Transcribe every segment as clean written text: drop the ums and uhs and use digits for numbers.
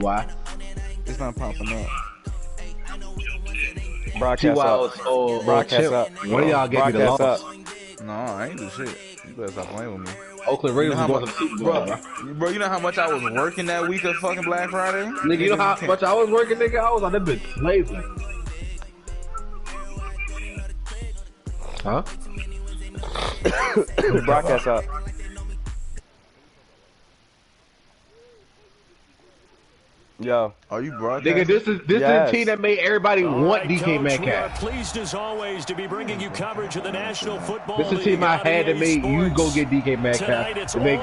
Why? It's not popping up. Broadcast up. Broadcast up. One of y'all gave me the Broadcast loss. up. No, I ain't do shit. You better stop playing with me. Oakland Raiders was going to the Super Bowl, bro. You know how much I was working that week of fucking Black Friday? Nigga, you know how much I was working, nigga? I was on that bitch blazing. Huh? Broadcast up. Yo. Are you broadcasting? Nigga, this is the team that made everybody want DK Metcalf. We are pleased as always to be bringing you coverage of the National Football League. This is the team I had that made you go get DK Metcalf. Made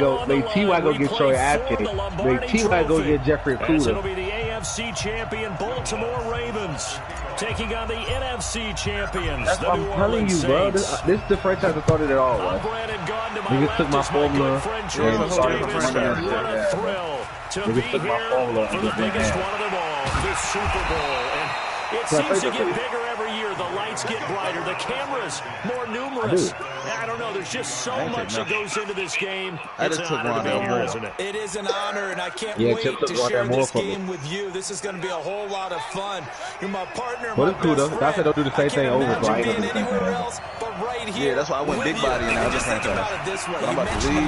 T.Y. go get Troy Atkins. Made T.Y. go get Jeffrey Okudah. It'll be the AFC champion Baltimore Ravens taking on the NFC champions. That's what I'm telling you, bro. This is the franchise that started it all, bro. Niggas took my formula and started the franchise. What a thrill to be here for the biggest one of them all, the Super Bowl. And it seems to get bigger every year. The lights get brighter. The cameras more numerous. I don't know. There's just so much that goes into this game. It's an honor to be here, isn't it? It is an honor, and I can't wait to share this game with you. This is going to be a whole lot of fun. You're my partner, my best friend. That's why don't do the same thing over, bro. I ain't anywhere else but right here. Yeah, that's why I went big body and I just think about it this way. I'm about to leave.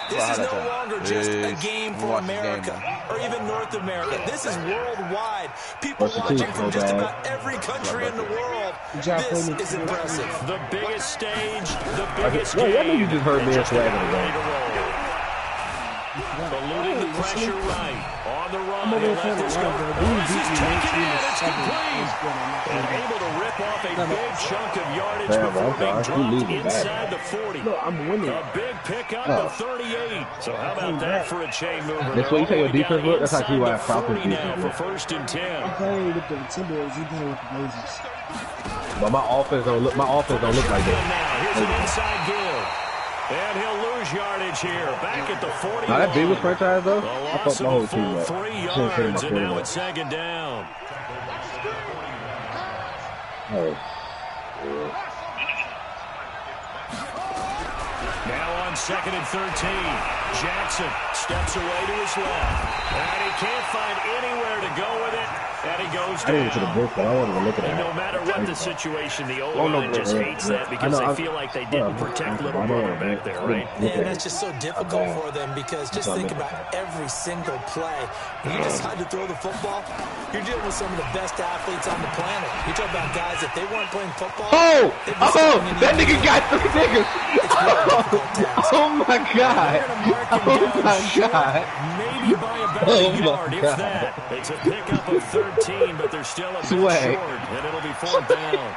This is no longer just a game for America or even North America. This is worldwide. People watching from just about every country in the world. This is impressive. The biggest stage, the biggest game. I know you just heard me swag. Eluding the pressure right. On the run. He'll let this go. This is taken in. It's complete. And able to rip off a big chunk of yardage before being dropped inside the 40. A big pickup to 38. So how about that for a chain mover? That's what you say your defense look? That's how you are Falcons defense. For first and 10. I'm playing with the Timberwolves. He's playing with the Blazers. But my offense don't look like that. Here's an inside give. And he'll lose yardage here. Back at the 40. Now that Bengals franchise though, I thought my whole team was. 3 yards, and now it's second down. Now on second and 13. Jackson steps away to his left. And he can't find anywhere to go with it. And he goes down. I didn't to the book, but I wanted to look at it. No matter what the situation, the O-line just hates that because they feel like they didn't protect little brother back there, right? Yeah, that's just so difficult for them because just think about every single play. When you decide to throw the football, you're dealing with some of the best athletes on the planet. You're talking about guys, if they weren't playing football. That nigga got 3 niggas. Oh my God. Oh my God. Maybe by about a yard, if that. It's a pickup of 13, but they're still a bit short, and it'll be 4th down.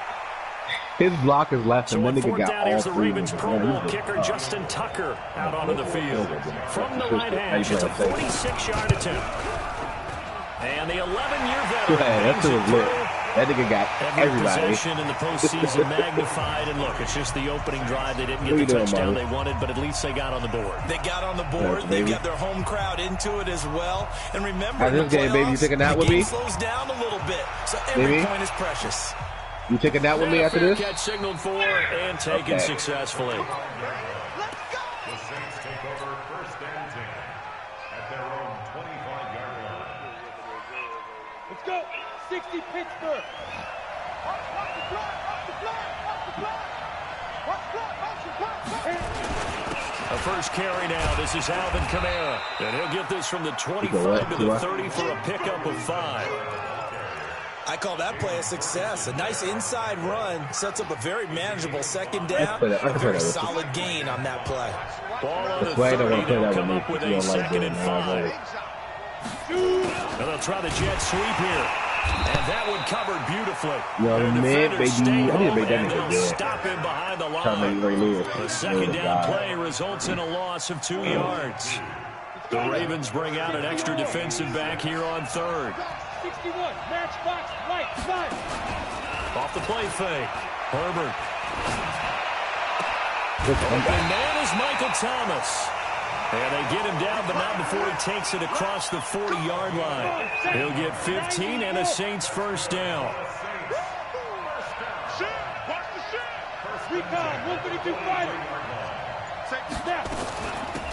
His block is left, and then nigga got all 3. Here's the Ravens Pro Bowl kicker Justin Tucker out onto the field. From the right hash, it's a 46-yard attempt. And the 11-year veteran that's lit. That nigga got everybody. Possession in the postseason magnified, and look, it's just the opening drive. They didn't get the touchdown they wanted, but at least they got on the board. They got on the board. They got their home crowd into it as well. And remember, this game, baby, you taking that with me? Slows down a little bit, so every point is precious. You taking that with me after this? Catch signaled for and taken successfully. The Saints take over 1st and 10 at their own 25-yard line. Let's go. 60 Pittsburgh. A first carry now. This is Alvin Kamara. And he'll get this from the 25 to the 30 for a pickup of 5. I call that play a success. A nice inside run sets up a very manageable second down. A very solid gain on that play. Ball on the 30. They'll come up with a 2nd and 5. And they'll try the jet sweep here. And that one covered beautifully. Yo, man, baby. I need to make that nigga dead. Stop him behind the line. The second down play results in a loss of 2 yards. The Ravens bring out an extra defensive back here on 3rd. 61, matchbox, right, side. Off the play fake. Herbert. Open man is Michael Thomas. And they get him down, but not before he takes it across the 40-yard line. He'll get 15 and a Saints first down.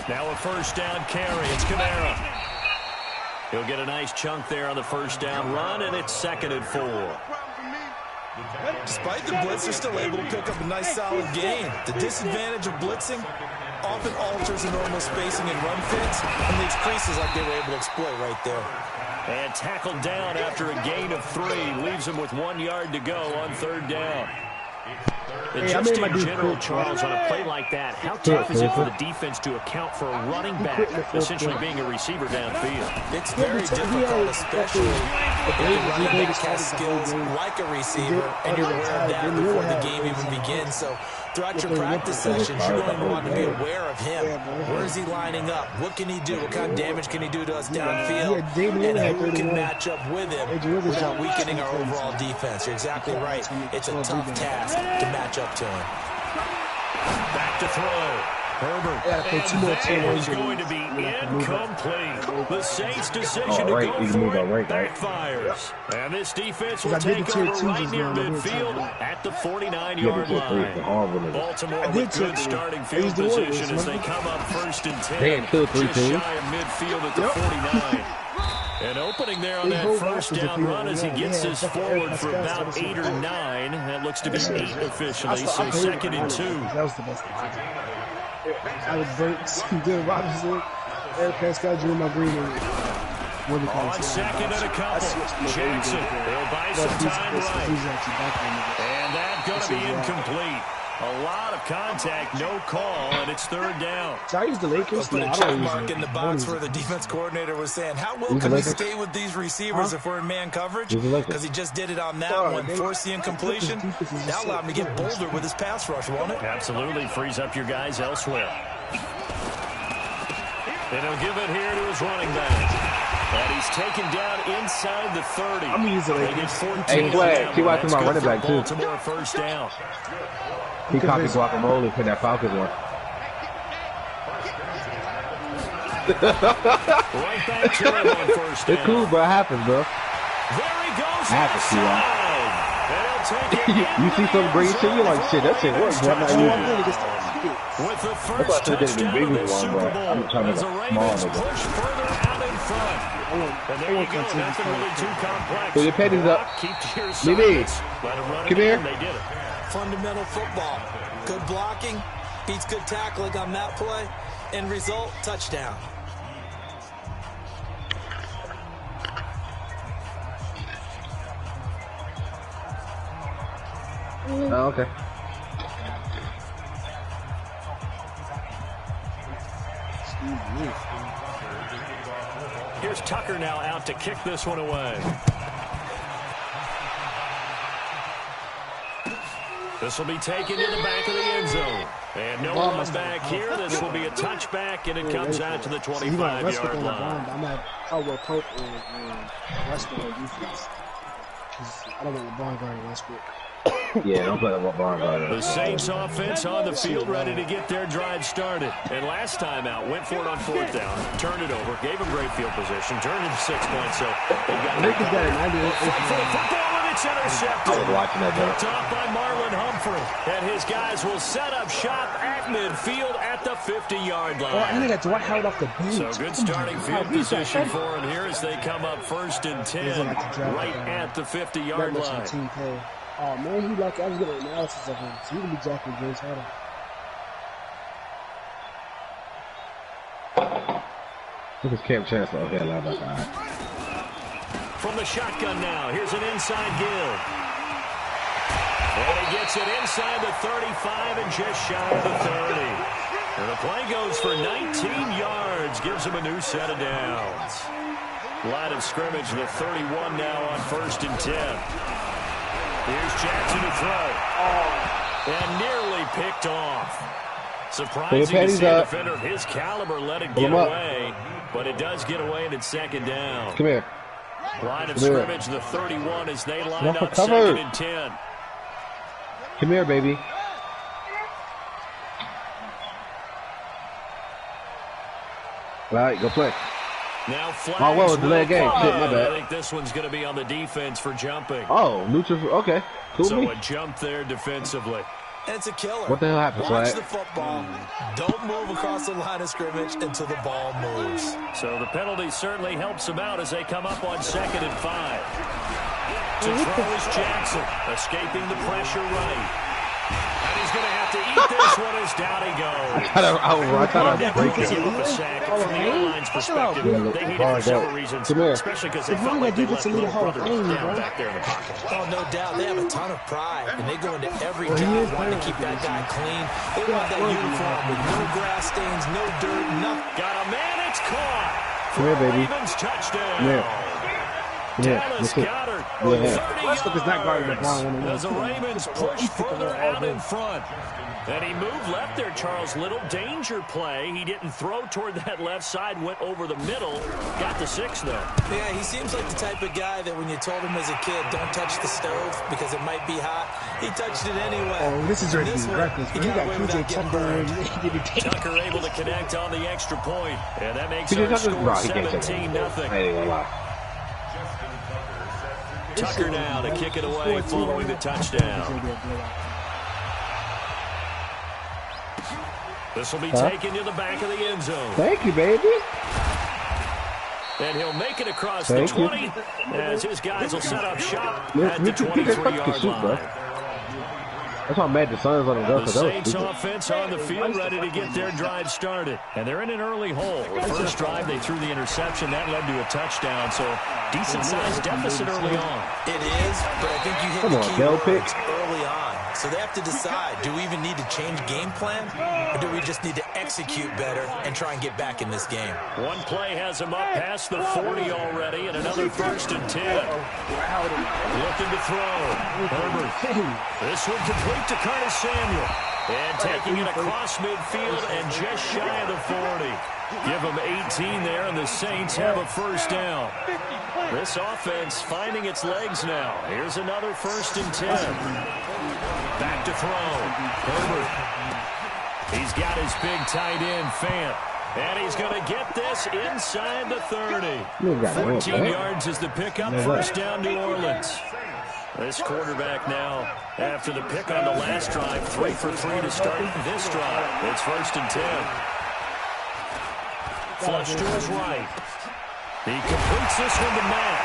Now a first down carry. It's Kamara. He'll get a nice chunk there on the first down run, and it's 2nd and 4. Despite the blitz, they're still able to pick up a nice solid gain. The disadvantage of blitzing often alters the normal spacing and run fits and leaves creases like they were able to exploit right there. And tackled down after a gain of 3. Leaves him with 1 yard to go on 3rd down. And just in general, Charles, on a play like that, how tough is it for the defense to account for a running back essentially being a receiver downfield? It's very difficult, especially if the running back has skills like a receiver, and you're aware of that before the game even begins. So throughout your practice sessions, you're going to want to be aware of him. Where is he lining up? What can he do? What kind of damage can he do to us downfield? And who can match up with him without weakening our overall defense? You're exactly right. It's a tough task to match up to him. Back to throw. Herbert. And he's going to be incomplete. The Saints' decision to go for it backfires. And this defense will take over right near midfield at the 49-yard line. Baltimore with good starting field position as they come up 1st and 10. Just shy of midfield at the 49. An opening there on that first down run as he gets this forward for about 8 or 9. That looks to be 8 officially, so 2nd and 2. That was the best thing. I would break Dylan Robinson, Eric Prescott, Drew Green. On 2nd and a couple. Jackson, they'll buy some time right. And that's going to be incomplete. A lot of contact, no call, and it's 3rd down. Should I use the Lakers? Put a check mark in the box where the defense coordinator was saying, how well can we stay with these receivers if we're in man coverage? Because he just did it on that one, forced the incompletion. That allowed him to get bolder with his pass rush, won't it? Absolutely, frees up your guys elsewhere. And he'll give it here to his running back. And he's taken down inside the 30. I'm going to use the Lakers. Hey, Flag, T.Y. to my running back, too. Baltimore first down. He copied guacamole for that Falcons one. Right back to him on first down. It's cool, bro. It happens, bro. There he goes. You see some green shit, you're like, shit, that shit works. I'm not using it. With the first touchdown of the Super Bowl, I'm trying to as the Ravens push further out in front. And there you go, nothing really too complex. Put your pennies up. Keep to your sides. Let him run it in. They did it. Fundamental football. Good blocking, beats good tackling on that play. End result, touchdown. Oh, okay. Here's Tucker now out to kick this one away. This will be taken to the back of the end zone. And no one back here. This will be a touchback, and it comes out to the 25-yard line. I'm at Caldwell Pope and Westbrook on defense. I don't want LeBron guarding Westbrook. Yeah, don't play LeBron guarding. The Saints offense on the field ready to get their drive started. And last time out, went for it on 4th down, turned it over, gave them great field position, turned it to 6 points. So they've got a football, and it's intercepted. I was watching that, Picked off by Marlon Humphrey. And his guys will set up shop at midfield at the 50-yard line. I think that's Dwight Howard off the bench. So good starting field position for him here as they come up 1st and 10 right at the 50-yard line. Oh man, I was getting an analysis of him. So he can be drafting James Harden. Look at Cam Chancellor. Okay, linebacker. From the shotgun now, here's an inside give. And he gets it inside the 35 and just shy of the 30. And the play goes for 19 yards, gives him a new set of downs. Line of scrimmage, the 31 now on 1st and 10. Here's Jackson to throw. And nearly picked off. Surprising to see a defender of his caliber let it get away. But it does get away, and it's 2nd down. Come here. Line of scrimmage, the 31 as they line up 2nd and 10. Come here, baby. All right, go play. Now flags well, it's a delay game. Shit, my bad. I think this one's going to be on the defense for jumping. Oh, neutral. Okay, cool. So a jump there defensively. And it's a killer. What the hell happened, Watch the football. Don't move across the line of scrimmage until the ball moves. So the penalty certainly helps them out as they come up on 2nd and 5. To throw is Jackson, escaping the pressure right. And he's going to have to eat this one as down he goes. I thought I'd break it. Give up a sack. From the airline's perspective, they need it for several reasons, especially because they felt like they left little brother down back there in the pocket. Oh, no doubt. They have a ton of pride, and they go into every job wanting to keep that guy clean. They want that uniform with no grass stains, no dirt, nothing. Got a man, it's caught. Come here, baby. Ravens touchdown. Dallas Goddard. Westbrook is not guarding the ball. As the Ravens push further out in front. And he moved left there, Charles. Little danger play. He didn't throw toward that left side, went over the middle. Got the 6, though. Yeah, he seems like the type of guy that when you told him as a kid, don't touch the stove because it might be hot, he touched it anyway. Oh, this is already reckless. He got PJ Tucker. Tucker able to connect on the extra point. And that makes our score 17-0. Tucker now to kick it away following the touchdown. This will be taken to the back of the end zone. Thank you, baby. And he'll make it across the 20 as his guys will set up shop at the 23-yard line. That's why I'm mad the Suns let him go. The Saints offense on the field, ready to get their drive started. And they're in an early hole. The first drive, they threw the interception. That led to a touchdown, so decent-sized deficit early on. It is, but I think you hit the key words early on. So they have to decide, do we even need to change game plan, or do we just need to execute better and try and get back in this game? One play has him up past the 40 already, and another 1st and 10. Looking to throw. Herbert. This one complete to Curtis Samuel. And taking it across midfield and just shy of the 40. Give them 18 there, and the Saints have a first down. This offense finding its legs now. Here's another 1st and 10. Back to throw. Herbert. He's got his big tight end, Fant. And he's going to get this inside the 30. 14 yards is the pickup. First down, New Orleans. This quarterback now, after the pick on the last drive, 3 for 3 to start this drive. It's 1st and 10. Flush to his right. He completes this one to Mack.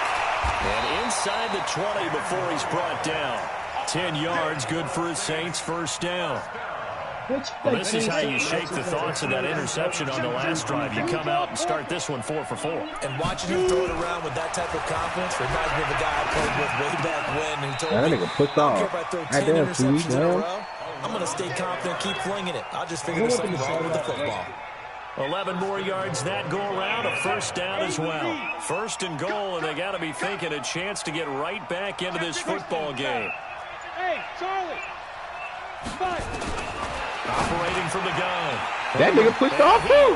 And inside the 20 before he's brought down. 10 yards, good for his Saints, first down. Well, this is how you shake the thoughts of that interception on the last drive. You come out and start this one 4 for 4. And watching him throw it around with that type of confidence reminds me of a guy I played with way back when who told me, nigga pushed off. I don't care if I throw 10 interceptions in a row, I'm going to stay confident, keep flinging it. I'll just figure there's something wrong with the football. 11 more yards that go around, a first down as well. 1st and goal, and they got to be thinking a chance to get right back into this football game. Hey, Charlie. Operating from the gun. That nigga pushed off too.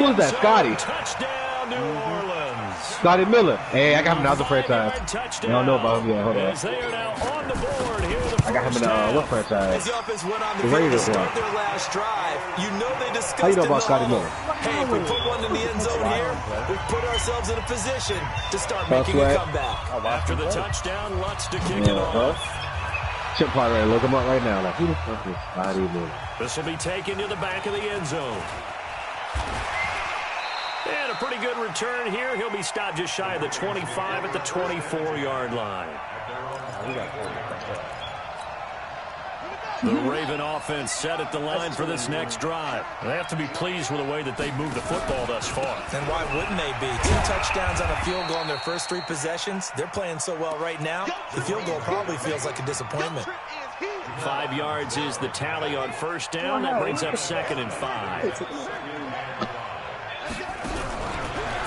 Who's that, Scotty? Touchdown, New Orleans. Scotty Miller. Hey, I got him in the other franchise. I don't know about him yet. Hold on. They are now on the board. I got him in what franchise? As the offense went on the field to start their last drive, you know they discussed How you know about Scotty huddle. Miller? Hey, if we put one in the end zone here, we put ourselves in a position to start making a comeback. After the touchdown, Lutz to kick it off. Chip Pot right, look him up right now. Like, who the fuck is Scotty Miller? This will be taken to the back of the end zone. And a pretty good return here. He'll be stopped just shy of the 25 at the 24-yard line. The Raven offense set at the line for this next drive. They have to be pleased with the way that they moved the football thus far. And why wouldn't they be? 2 touchdowns on a field goal in their first 3 possessions. They're playing so well right now, the field goal probably feels like a disappointment. 5 yards is the tally on first down. That brings up 2nd and 5.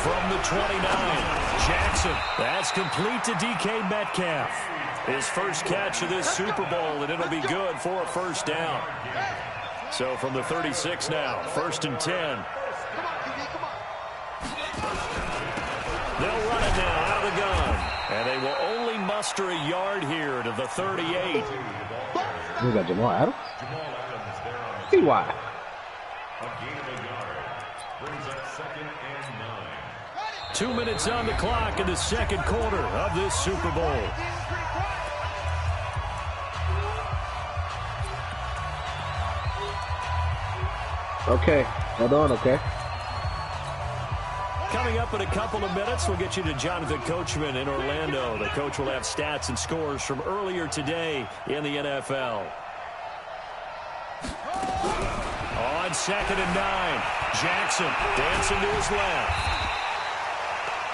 From the 29, Jackson. That's complete to DK Metcalf. His first catch of this Super Bowl, and it'll be good for a first down. So from the 36 now, 1st and 10. They'll run it now out of the gun. And they will only muster a yard here to the 38. Who got Jamal Adams? T.Y. 2 minutes on the clock in the second quarter of this Super Bowl. Okay. Hold on, okay. Coming up in a couple of minutes, we'll get you to Jonathan Coachman in Orlando. The coach will have stats and scores from earlier today in the NFL. On 2nd and 9, Jackson dancing to his left.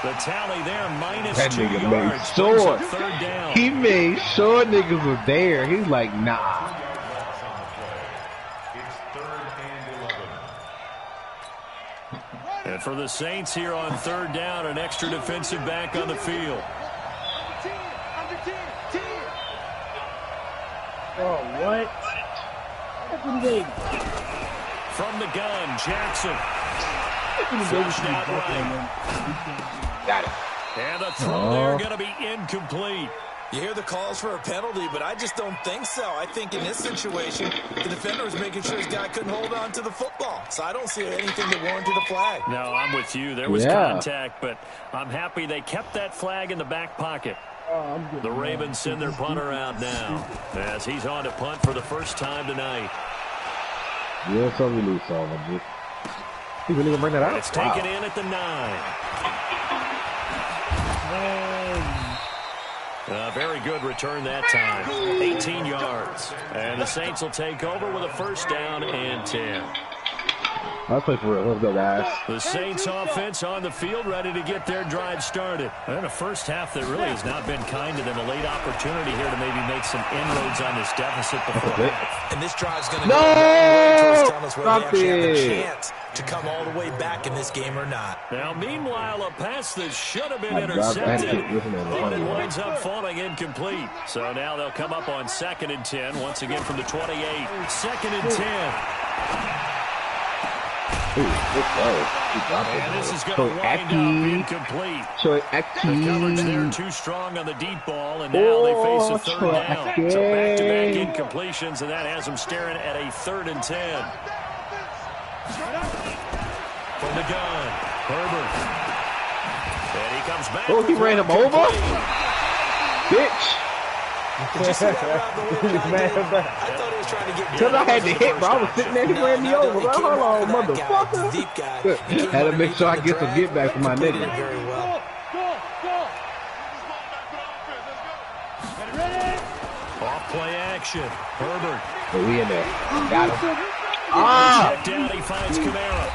The tally there, minus that 2 nigga yards. made sure. 3rd down. He made sure niggas was there. He's like, nah. It's 3rd and 11. And for the Saints here on 3rd down, an extra defensive back on the field. Oh, what? From the gun, Jackson. Flushed out right. Got it. And the throw there going to be incomplete. You hear the calls for a penalty, but I just don't think so. I think in this situation, the defender was making sure his guy couldn't hold on to the football. So I don't see anything that warranted a flag. No, I'm with you. There was contact, but I'm happy they kept that flag in the back pocket. The Ravens send their punter out now as he's on to punt for the first time tonight. Yeah, so we lose all of this. He really gonna bring that out? It's taken in at the 9. Very good return that time. 18 yards. And the Saints will take over with a 1st down and 10. Let's play for real. Let's go, guys. The Saints offense on the field, ready to get their drive started. And a first half that really has not been kind to them. A late opportunity here to maybe make some inroads on this deficit before. And this drive's going to go a long way towards telling us whether they actually have a chance to come all the way back in this game or not. Now, meanwhile, a pass that should have been intercepted, but it winds up falling incomplete. So now they'll come up on 2nd and 10, once again from the 28. 2nd and 10. And this is going to wind up incomplete. The coverage there too strong on the deep ball, and now they face a 3rd down. So back-to-back incompletions, and that has them staring at a 3rd and 10. From the gun, Herbert. And he comes back. Oh, he ran him over? Bitch. Did you see that route the way I did? I thought he was trying to get Because I had to hit, bro. I was sitting there, he ran me over. Bro. Hold on, motherfucker. Deep guy. Had to make sure I get some get back from my nigga. Very well. Off play action. Herbert. But we in there. Got him. Check down, he finds Kamara.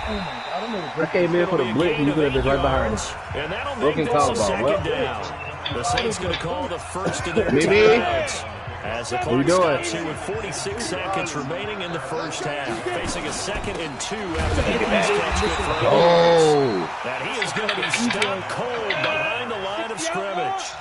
I came in for the blitz, and you could have been right behind us. And that'll make this a 2nd down. The Saints going to call the first of their timeouts. As the clock stops here with 46 seconds remaining in the first half. Facing a 2nd and 2 after the pass catch good for and he is going to be stopped cold behind the line of scrimmage.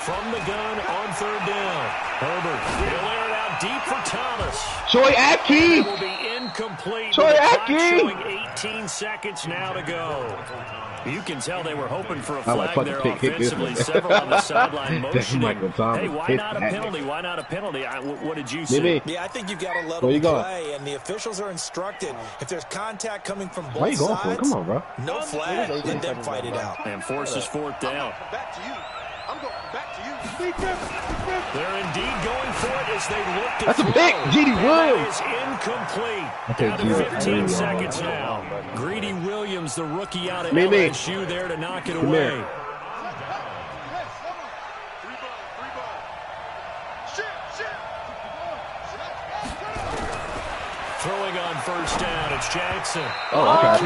From the gun on 3rd down. Herbert, he'll air it out deep for Thomas. Troy Apke. Will be incomplete. Troy Apke. Showing 18 seconds now to go. You can tell they were hoping for a flag there offensively. Several on the sideline motioning. Hey, why not a penalty? Why not a penalty? What did you see? Yeah, I think you've got to let them play, and the officials are instructed. If there's contact coming from both Why you going sides, for it? Come on, bro. No flag. Let them fight it out. And forces 4th down. Back to you. I'm going back to you. They're indeed going for it as they look to That's throw. a pick. G.D. Williams. That is incomplete. Down to 15 seconds now. Greedy Williams, the rookie out of LSU, there to knock it away. Throwing on 1st down, it's Jackson. That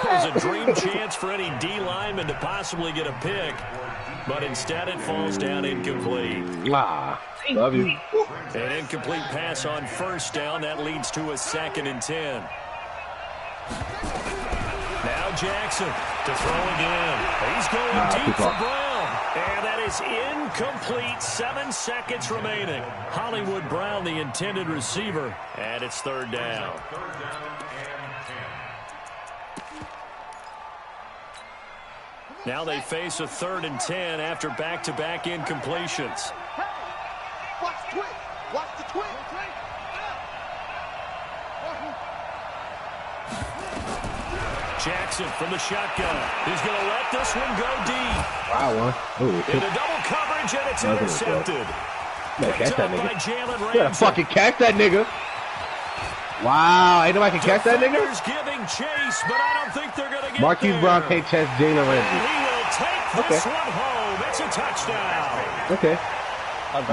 was a dream chance for any D lineman to possibly get a pick, but instead it falls down incomplete. Love you. An incomplete pass on 1st down. That leads to a 2nd and 10. Now Jackson to throw again. He's going deep for Brown. And that is incomplete. 7 seconds remaining. Hollywood Brown, the intended receiver. And it's 3rd down. Now they face a 3rd and 10 after back-to-back incompletions. Watch the twig. Watch the twig. Jackson from the shotgun. He's going to let this one go deep. Wow, Into double coverage, and it's intercepted. Catch that By nigga. Jalen You gotta Ramsey. fucking catch that nigga. Wow, ain't nobody can catch that nigga? Defenders giving chase, but I don't think they're going to get Marquise there. Brown can't catch Jalen And Ramsey. he will take this one home. It's a touchdown. Okay.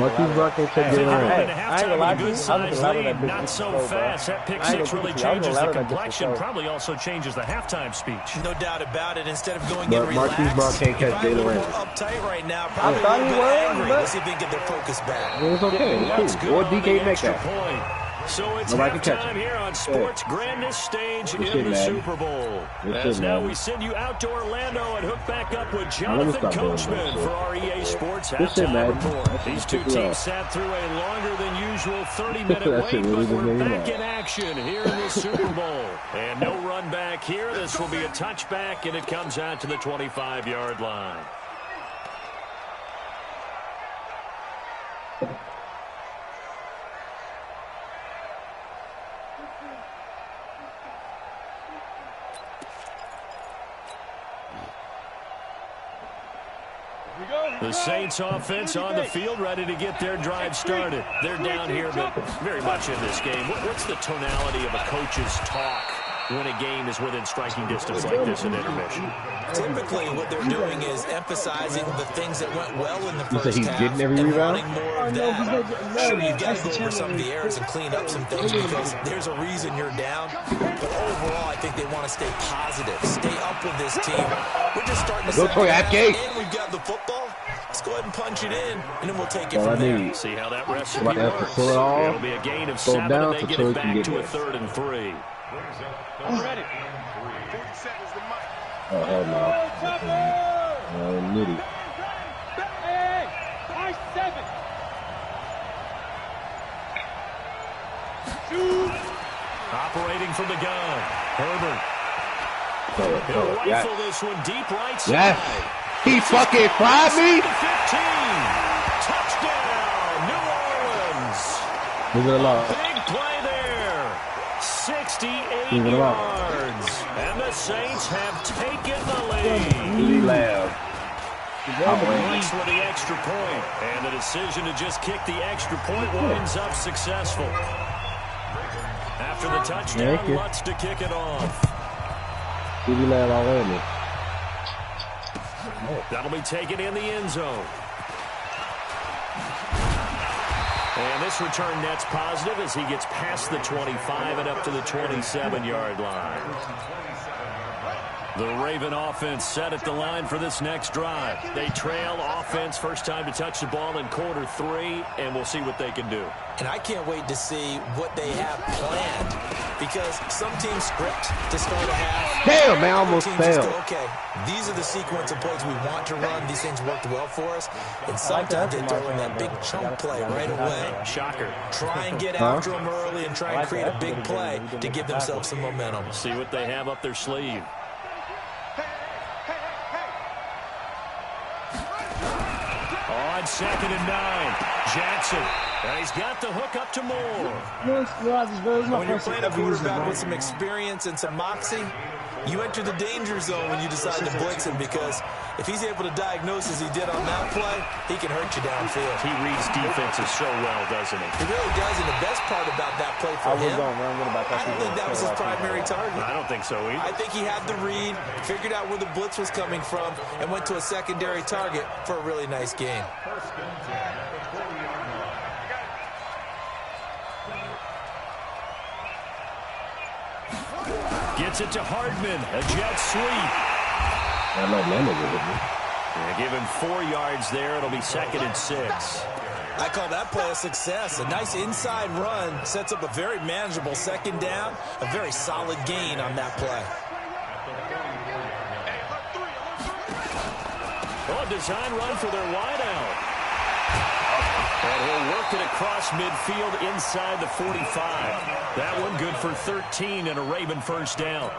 Marquise Brown can't catch Jalen Ramsey. I ain't gonna lie to you. I'm gonna lead. Not so fast. That pick six really changes the complexion. Probably also changes the halftime speech. No doubt about it. Instead of going in But relaxed, Marquise Brown can't catch Jalen more Ramsey. uptight right now. Probably thought a he little bit was, angry. but- Let's see if they can get their focus back. It's okay. That's It's good cool. Or on the DK extra Metcalf. point. So it's Nobody can catch halftime it. here on Sports' grandest stage Good in shit, the man. Super Bowl. Good As shit, now man. we send you out to Orlando and hook back up with Let me Jonathan stop doing that Coachman shit. for our EA Sports Good shit, halftime man. report. That shit These two piss me teams off. sat through a longer than usual 30-minute That wait, shit but really we're made me back mad. in action here in the Super Bowl. And no run back here. This will be a touchback, and it comes out to the 25-yard line. The Saints offense on the field, ready to get their drive started. They're down here, but very much in this game. What's the tonality of a coach's talk when a game is within striking distance like this in intermission? Typically, what they're doing is emphasizing the things that went well in the You said first he's half getting every and rebound? wanting more of that. Sure, you've got to go over some of the errors and clean up some things because there's a reason you're down. But overall, I think they want to stay positive, stay up with this team. We're just starting to Go Troy Apke. and we've got the football. Let's go ahead and punch it in, and then we'll take it All I from there. need. See how that recipe Somebody has to works. pull it off, It'll be a gain of throw it 7, down and they so get Troy it can back get to a there. 3rd and 3. Ready. 40 seconds to Mike. Oh, hell no. Nitty. Operating from the gun. Herbert. Throw it, He'll throw it. rifle Yes. this one deep right side. Yes. He fucking fried me. The 15. Touchdown, New Orleans. Leave it alone. Big play there. 68 Leave it alone. yards. And the Saints have taken the lead. Leave it alone. Points for the extra point. And the decision to just kick the extra point winds up successful. After the touchdown, Thank you. Lutz to kick it off. Leave it alone already. That'll be taken in the end zone. And this return net's positive as he gets past the 25 and up to the 27-yard line. The Raven offense set at the line for this next drive. They trail offense, first time to touch the ball in quarter 3, and we'll see what they can do. And I can't wait to see what they have planned because some teams script to start a half. Damn, man, I almost Teams just fell. go, okay, these are the sequence of plays we want to run. These things worked well for us. And sometimes they throw in that big chunk play right away. Shocker. Try and get after them early and try and create a big play to give themselves some momentum. See what they have up their sleeve. On 2nd and 9, Jackson. And he's got the hook up to Moore. When you're playing a quarterback with some experience and some moxie, you enter the danger zone when you decide to blitz him because if he's able to diagnose as he did on that play, he can hurt you downfield. He reads defenses so well, doesn't he? He really does, and the best part about that play for him, I don't think that was his primary target. I don't think so either. I think he had the read, figured out where the blitz was coming from, and went to a secondary target for a really nice gain. Gets it to Hardman, a jet sweep. I know that nigga with me. Yeah, give him 4 yards there. It'll be 2nd and 6. I call that play a success. A nice inside run sets up a very manageable 2nd down, a very solid gain on that play. Oh, a design run for their wideout. And he'll work it across midfield inside the 45. That one good for 13 and a Raven first down.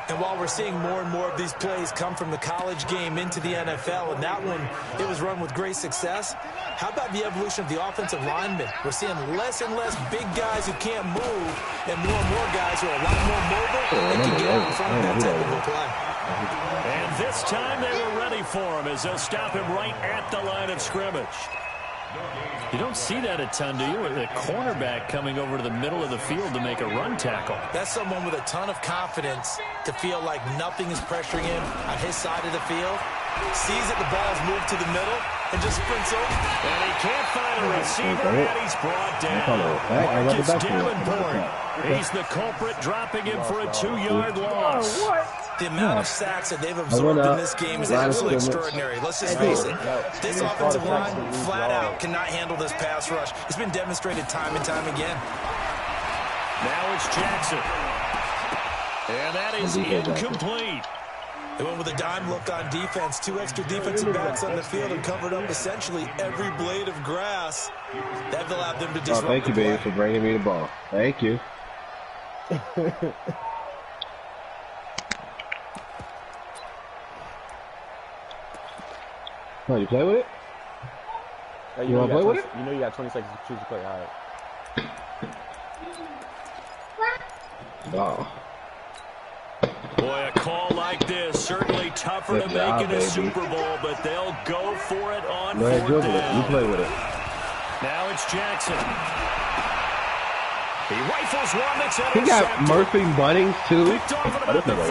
And while we're seeing more and more of these plays come from the college game into the NFL, and that one, it was run with great success, how about the evolution of the offensive linemen? We're seeing less and less big guys who can't move and more guys who are a lot more mobile and can get out in front of that type of a play. And this time they were ready for him as they'll stop him right at the line of scrimmage. You don't see that a ton, do you? With a cornerback coming over to the middle of the field to make a run tackle. That's someone with a ton of confidence to feel like nothing is pressuring him on his side of the field. Sees that the ball's moved to the middle and just sprints over. And he can't find a receiver, and he's brought down. Marcus Davenport. He's the culprit, dropping him for a 2-yard loss. The amount of sacks that they've absorbed in this game is absolutely extraordinary. Let's just face it. This offensive line, flat out, cannot handle this pass rush. It's been demonstrated time and time again. Now it's Jackson. And that is incomplete. They went with a dime look on defense. 2 extra defensive backs on the field and covered up essentially every blade of grass. That allowed them to disrupt the play. Thank you, baby, for bringing me the ball. Thank you. Oh, you play with it? Hey, you want to play with it? You know you got 20 seconds to choose to play. All right. Wow. Boy, a call like this, certainly tougher to make in a Super Bowl, but they'll go for it on 4th down. You play with it. Now it's Jackson. He rifles one that's intercepted. He got Murphy Bunnings, too. Picked off at about the 31.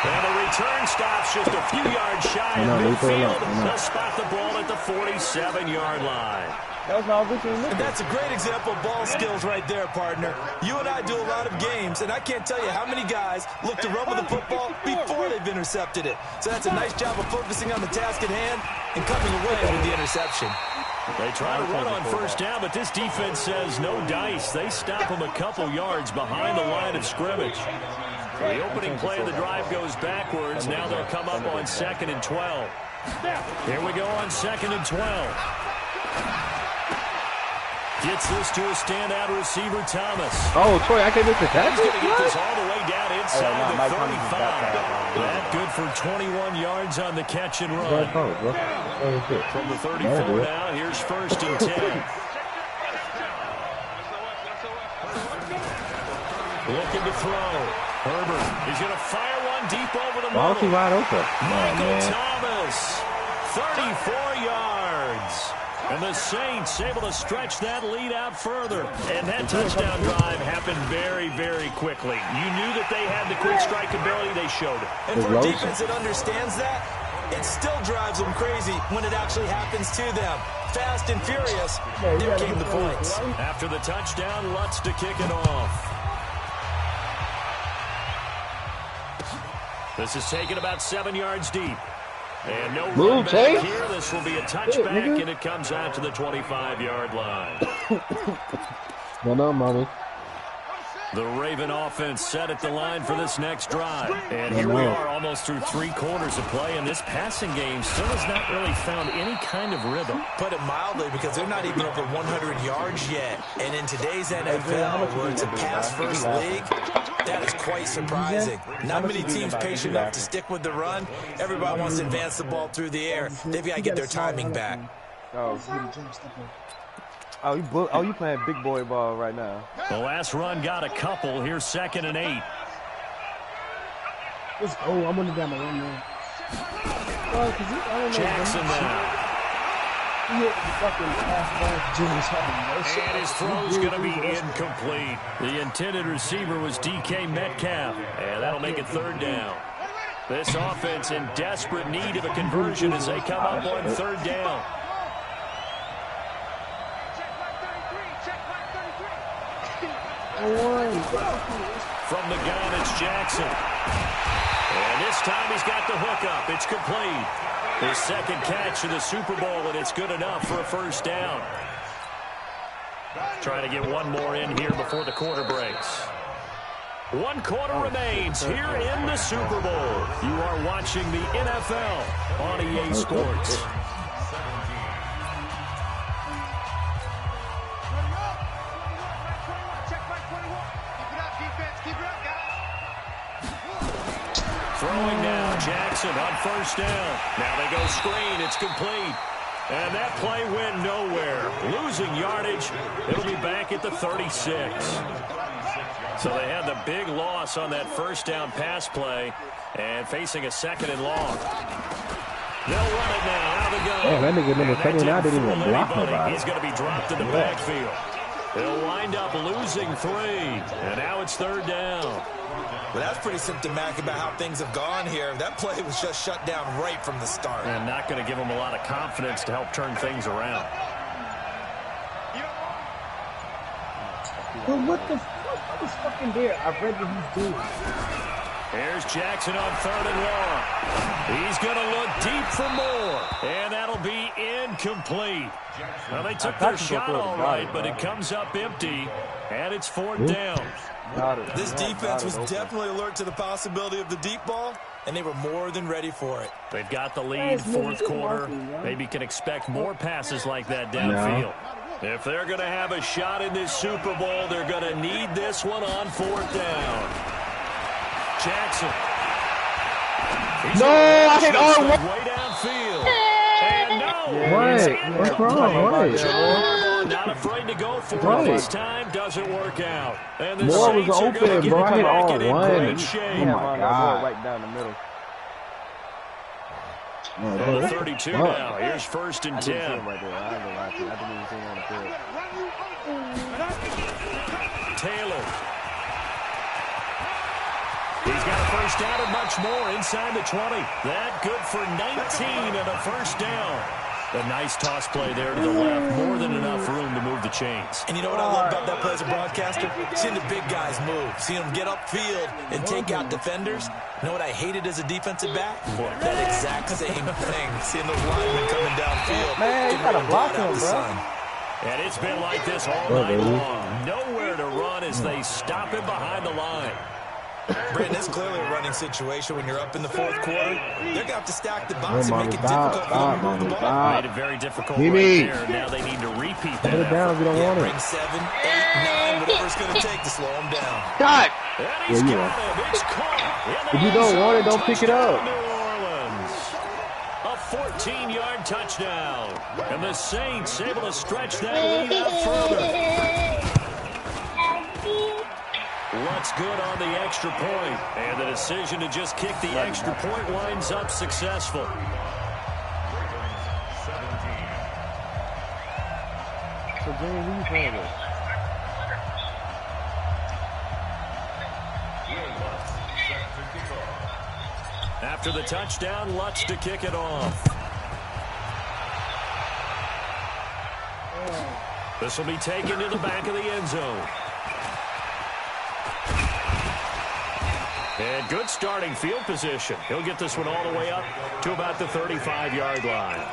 And the return stops just a few yards shy of midfield. They'll spot the ball at the 47-yard line. That was my original look. That's a great example of ball skills right there, partner. You and I do a lot of games, and I can't tell you how many guys look to run with the football before they've intercepted it. So that's a nice job of focusing on the task at hand and coming away with the interception. They try to run on 1st down, but this defense says no dice. They stop them a couple yards behind the line of scrimmage. The opening play of the drive goes backwards. Now they'll come up on 2nd and 12. Here we go on 2nd and 12. Gets this to a standout receiver, Thomas. Oh, Troy, I can't miss the tackle. He's going to get this all the way down inside the 35. That good for 21 yards on the catch and run. From the 34 now, here's 1st and 10. Looking to throw. Herbert is going to fire one deep over the middle. Why was he wide open? Michael Thomas, 34 yards. And the Saints able to stretch that lead out further. And that touchdown drive happened very, very quickly. You knew that they had the quick strike ability. They showed it. And for a defense that understands that, it still drives them crazy when it actually happens to them. Fast and furious, there came the points. After the touchdown, Lutz to kick it off. This is taken about 7 yards deep. And no run back here. This will be a touchback, and it comes out to the 25-yard line. Well done, mommy. The Raven offense set at the line for this next drive. And here we are almost through 3 quarters of play, and this passing game still has not really found any kind of rhythm. Put it mildly, because they're not even over 100 yards yet. And in today's NFL, where it's a pass-first league, that is quite surprising. Not many teams patient enough to stick with the run. Everybody wants to advance the ball through the air. They've got to get their timing back. Oh, you playing big boy ball right now. The last run got a couple. Here's 2nd and 8. I'm on the down the run now. Jackson now. And his throw's going to be incomplete. The intended receiver was DK Metcalf. And that'll make it 3rd down. This offense in desperate need of a conversion as they come up on 3rd down. From the gun, it's Jackson. And this time he's got the hook up. It's complete. His 2nd catch of the Super Bowl, and it's good enough for a 1st down. Trying to get one more in here before the quarter breaks. 1 quarter remains here in the Super Bowl. You are watching the NFL on EA Sports. Throwing now, Jackson on first down. Now they go screen. It's complete. And that play went nowhere. Losing yardage. It'll be back at the 36. So they had the big loss on that first down pass play and facing a 2nd and long. They'll run it now. Out of the gun. Oh, that nigga number 79 didn't even block nobody. He's going to be dropped in the backfield. They'll wind up losing 3. And now it's 3rd down. Well, that's pretty symptomatic about how things have gone here. That play was just shut down right from the start. And not going to give them a lot of confidence to help turn things around. Well, what the fuck? What is fucking there? I read what he's doing. Here's Jackson on 3rd and long. He's going to look deep for more. And that'll be incomplete. Well, they took their shot all right, but it comes up empty. And it's 4th down. This defense was definitely alert to the possibility of the deep ball, and they were more than ready for it. They've got the lead, 4th quarter. Maybe can expect more passes like that downfield. If they're going to have a shot in this Super Bowl, they're going to need this one on 4th down. Jackson. No, I hit R1. Way downfield. And no. What? What's wrong? What? Not afraid to go for it this time. Doesn't work out. And the Moore was Saints are gonna open, get bro. I hit back all in one. great shape. Oh my God. Right down the middle. On the 32 now. Here's 1st and 10. I didn't see him right there. I ain't gonna lie to you. I didn't even see him on the field. Taylor. He's got a first down and much more inside the 20. That good for 19 and a first down. A nice toss play there to the left. More than enough room to move the chains. And you know what I love about that play as a broadcaster? Seeing the big guys move. Seeing them get upfield and take out defenders. You know what I hated as a defensive back? That exact same thing. Seeing those linemen coming downfield. Man, you gotta block him, bro. And it's been like this all night long. Nowhere to run as they stop him behind the line. Brandon, it's clearly a running situation when you're up in the 4th quarter. They're going to have to stack the box and make it difficult for them to move the ball. Made it very difficult right there. Now they need to repeat that. Put it down if you don't want Bring it. 7, 8, 9, whatever it's going to take to slow them down. God! And he's Yeah, got him. It's caught. If you don't want it, don't pick it up. New Orleans. A 14-yard touchdown. And the Saints able to stretch that lead out further. What's good on the extra point? And the decision to just kick the extra point winds up successful. So, Jimmy, who you playing with? After the touchdown, Lutz to kick it off. This will be taken to the back of the end zone. And good starting field position. He'll get this one all the way up to about the 35-yard line.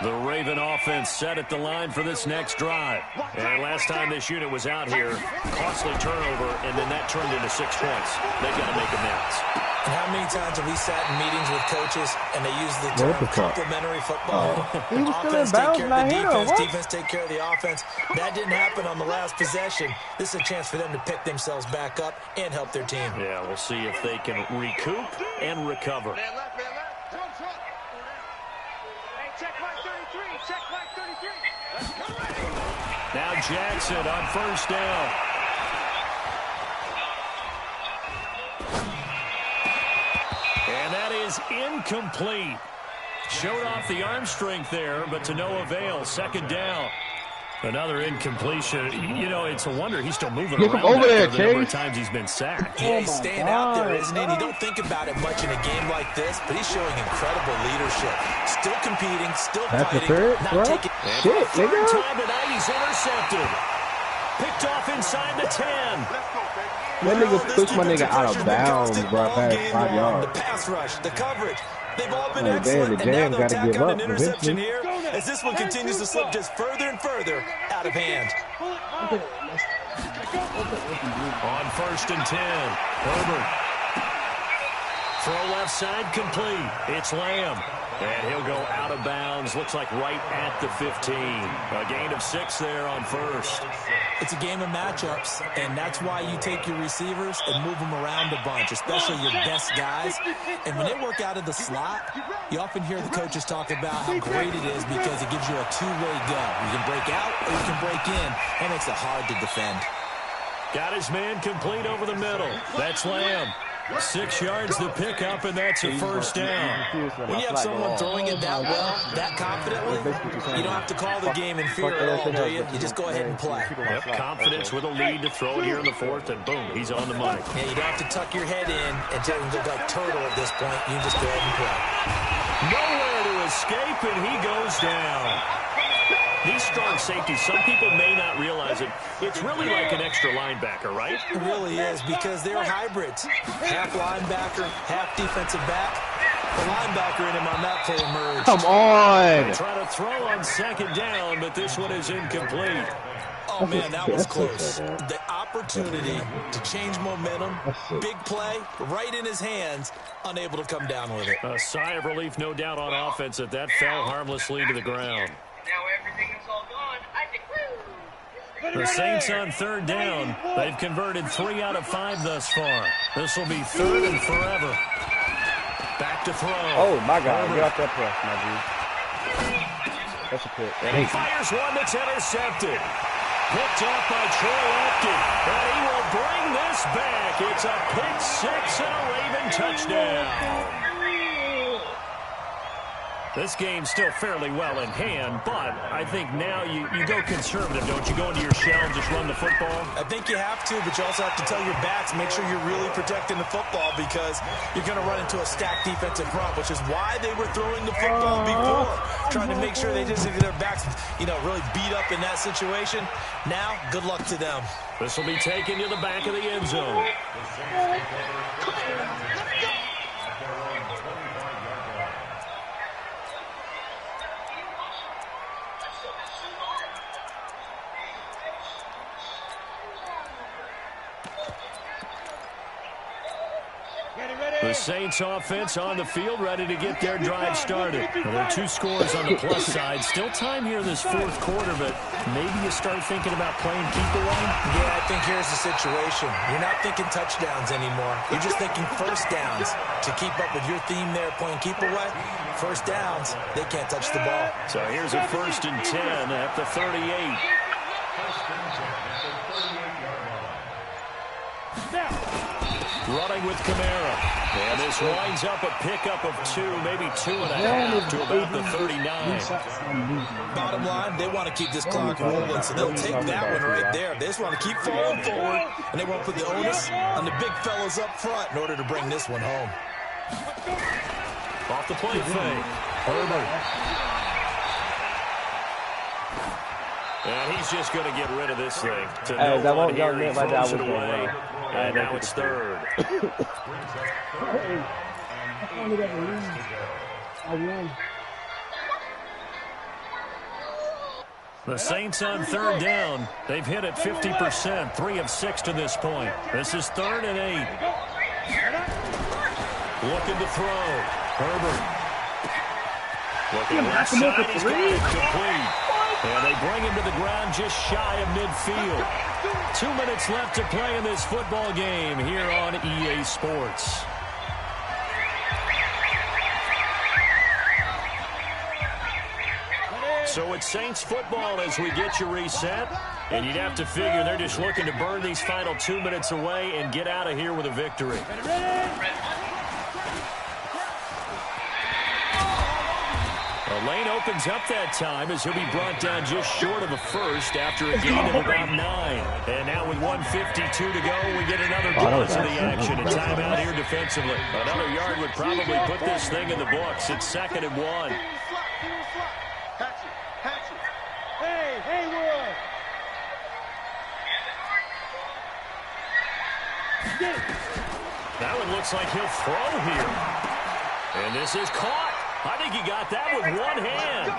The Raven offense set at the line for this next drive. And last time this unit was out here, costly turnover, and then that turned into 6 points. They've got to make amends. And how many times have we sat in meetings with coaches and they use the term complementary football? He was still in Offense take bounds care and I of the hit him. defense, What? defense take care of the offense. That didn't happen on the last possession. This is a chance for them to pick themselves back up and help their team. Yeah, we'll see if they can recoup and recover. Man left, man left. Jump shot. Hey, check mark 33. Check mark 33. Let's go. Now Jackson on first down. And that is incomplete. Showed off the arm strength there, but to no avail. 2nd down. Another incompletion. You know, it's a wonder he's still moving Get around over there, after the number of Chase. times he's been sacked. Yeah, he's staying out there, isn't he? And you don't think about it much in a game like this, but he's showing incredible leadership. Still competing, still That's the fighting, third, not bro? taking... Shit, Third nigga. time tonight, he's intercepted. Picked off inside the 10. That nigga pushed my nigga out of bounds, bro, past 5 yards. The pass rush, the coverage, they've all been Oh, damn, excellent, the and now Jam they'll gotta tack give on up an interception eventually. here as this one continues to slip just further and further out of hand. On 1st and 10, Herbert. Throw left side complete. It's Lamb. And he'll go out of bounds. Looks like right at the 15. A gain of 6 there on first. It's a game of matchups, and that's why you take your receivers and move them around a bunch, especially your best guys. And when they work out of the slot, you often hear the coaches talk about how great it is because it gives you a two-way go. You can break out or you can break in. That makes it hard to defend. Got his man complete over the middle. That's Lamb. 6 yards to pick up, and that's a first down. When you have someone throwing it that well, that confidently, you don't have to call the game in fear at all, do you? You just go ahead and play. Yep, confidence with a lead to throw it here in the fourth, and boom, he's on the money. Yeah, you don't have to tuck your head in and tell him to look like turtle at this point. You just go ahead and play. Nowhere to escape, and he goes down. These strong safeties, some people may not realize it. It's really like an extra linebacker, right? It really is because they're hybrids. Half linebacker, half defensive back. The linebacker in him on that play emerged. Come on! They try to throw on second down, but this one is incomplete. Oh, man, that was close. The opportunity to change momentum, big play, right in his hands, unable to come down with it. A sigh of relief, no doubt, on offense that fell harmlessly to the ground. Now everything is all gone. I think, woo! The Saints on third down. They've converted 3 out of 5 thus far. This will be third and forever. Back to throw. Oh, my God. Get off that press, my dude. That's a pick. And he fires one that's intercepted. Picked off by Troy Apke. And he will bring this back. It's a pick six and a Raven touchdown. This game's still fairly well in hand, but I think now you go conservative, don't you? Go into your shell and just run the football? I think you have to, but you also have to tell your backs, make sure you're really protecting the football because you're going to run into a stacked defensive front, which is why they were throwing the football before, trying to make sure they just get their backs, really beat up in that situation. Now, good luck to them. This will be taken to the back of the end zone. The Saints offense on the field, ready to get their drive started. Well, there are 2 scores on the plus side. Still time here in this fourth quarter, but maybe you start thinking about playing keep away? Yeah, I think here's the situation. You're not thinking touchdowns anymore. You're just thinking first downs. To keep up with your theme there, playing keep away, first downs, they can't touch the ball. So here's a 1st and 10 at the 38. Running with Kamara. And this winds up a pickup of 2, maybe 2.5 to about the 39. Bottom line, they want to keep this clock rolling, so they'll take that one right there. They just want to keep falling forward, and they want to put the onus on the big fellas up front in order to bring this one home. Off the play fake. Herbert. And he's just going to get rid of this thing. To no one here, he throws it away. And now it's third. The Saints on third down. They've hit it 50%, 3 of 6 to this point. This is 3rd and 8. Looking to throw. Herbert. Looking left side. He's got it complete. And they bring him to the ground just shy of midfield. 2 minutes left to play in this football game here on EA Sports. So it's Saints football as we get you reset. And you'd have to figure they're just looking to burn these final 2 minutes away and get out of here with a victory. Lane opens up that time as he'll be brought down just short of a first after a gain of about 9. And now with 1:52 to go, we get another pause of the action. A timeout here defensively. Another yard would probably put this thing in the books. It's 2nd and 1. Hey, Haywood! That one looks like he'll throw here. And this is caught. I think he got that with one hand.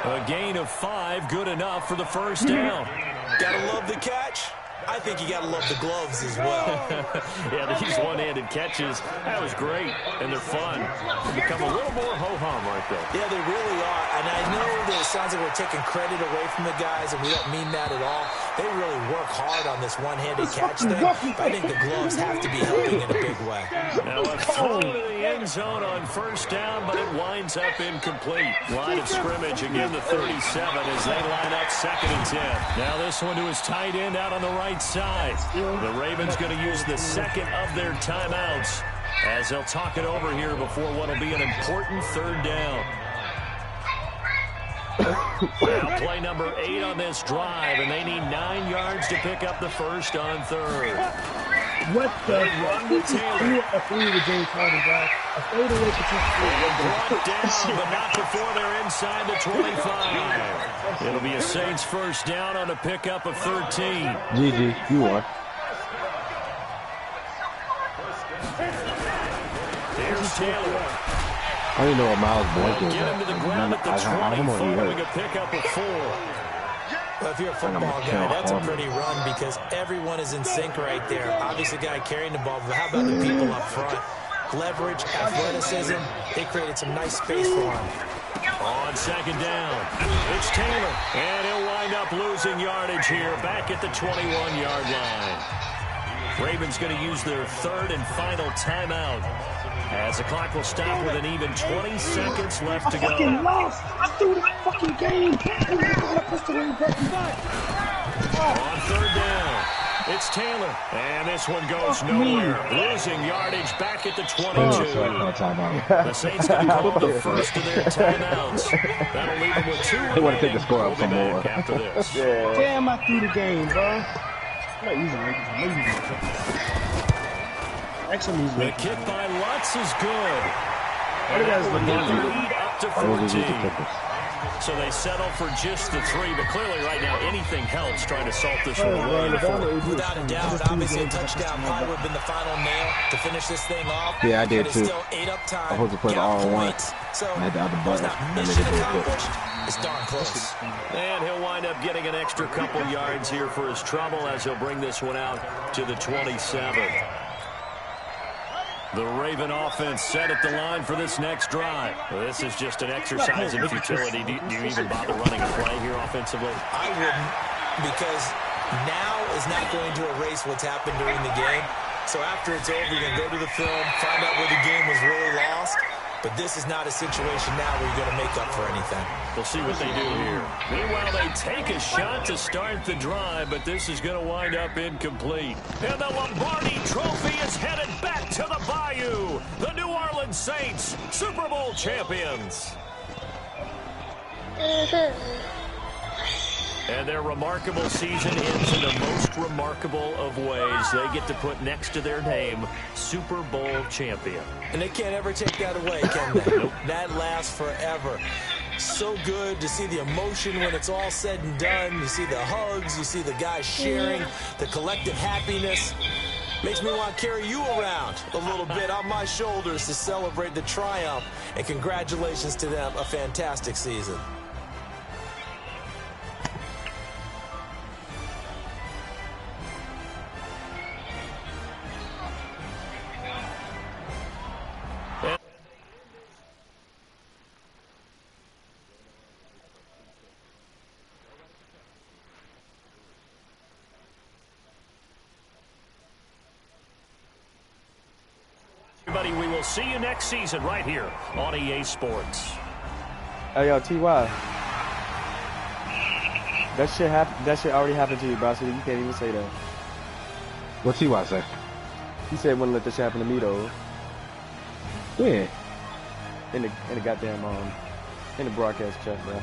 A gain of 5, good enough for the first down. Gotta love the catch. I think you gotta love the gloves as well. Yeah, these one-handed catches, that was great, and they're fun. They become a little more ho-hum, aren't they? Yeah, they really are. And I know the just sounds like we're taking credit away from the guys, and we don't mean that at all. They really work hard on this one-handed catch thing, but I think the gloves have to be helping in a big way. Now a throw to the end zone on first down, but it winds up incomplete. Line of scrimmage again, the 37 as they line up 2nd and 10. Now this one to his tight end out on the right side. The Ravens going to use the second of their timeouts as they'll talk it over here before what will be an important 3rd down. Now play number 8 on this drive, and they need 9 yards to pick up the first on 3rd. What the run with Taylor? A three with James Harden, bro. A fade away Brought down, but not before they're inside the 25. It'll be a Saints first down on a pickup of 13. GG, you won. Here's Taylor. I didn't know what Miles Boykin was. Get him to the ground at the 20 following a pickup of 4. Well, if you're a football guy, that's a pretty run because everyone is in sync right there. Obviously, the guy carrying the ball, but how about the people up front? Leverage, athleticism, they created some nice space for him. On 2nd down, it's Taylor, and he'll wind up losing yardage here back at the 21-yard line. Ravens going to use their 3rd and final timeout as the clock will stop with an even 20 seconds left to go. I fucking lost. I threw that fucking game. On 3rd down, it's Taylor, and this one goes nowhere. Losing yardage back at the 22. The Saints going to call up the first of their timeouts. That'll leave them with 2. They want to take the score up some more. After this. Damn, I threw the game, bro. I'm not using it. The kick by Lutz is good. And that will get the lead up to 14. So they settle for just the 3, but clearly right now anything helps trying to salt this one away. Without a doubt, obviously a touchdown probably would have been the final nail to finish this thing off. Yeah, I did but too. Still ate up time, I was supposed to put R1. So I had the other button. mission accomplished. It's darn close. And he'll wind up getting an extra couple yards here for his trouble as he'll bring this one out to the 27. The Raven offense set at the line for this next drive. This is just an exercise in futility. Do you even bother running a play here offensively? I wouldn't, because now is not going to erase what's happened during the game. So after it's over, you're going to go to the film, find out where the game was really lost. But this is not a situation now where you're going to make up for anything. We'll see what they do here. Meanwhile, they take a shot to start the drive, but this is going to wind up incomplete. And the Lombardi Trophy is headed back to the Bayou. The New Orleans Saints, Super Bowl champions. And their remarkable season ends in the most remarkable of ways. They get to put next to their name, Super Bowl champion. And they can't ever take that away, can they? Nope. That lasts forever. So good to see the emotion when it's all said and done. You see the hugs, you see the guys sharing, the collective happiness. Makes me want to carry you around a little bit on my shoulders to celebrate the triumph. And congratulations to them, a fantastic season. Everybody, we will see you next season right here on EA Sports. Hey, yo, T.Y. That shit already happened to you, bro, so you can't even say that. What's T.Y. say? He said wouldn't let this shit happen to me, though. Yeah. In the goddamn, in the broadcast chat, bro.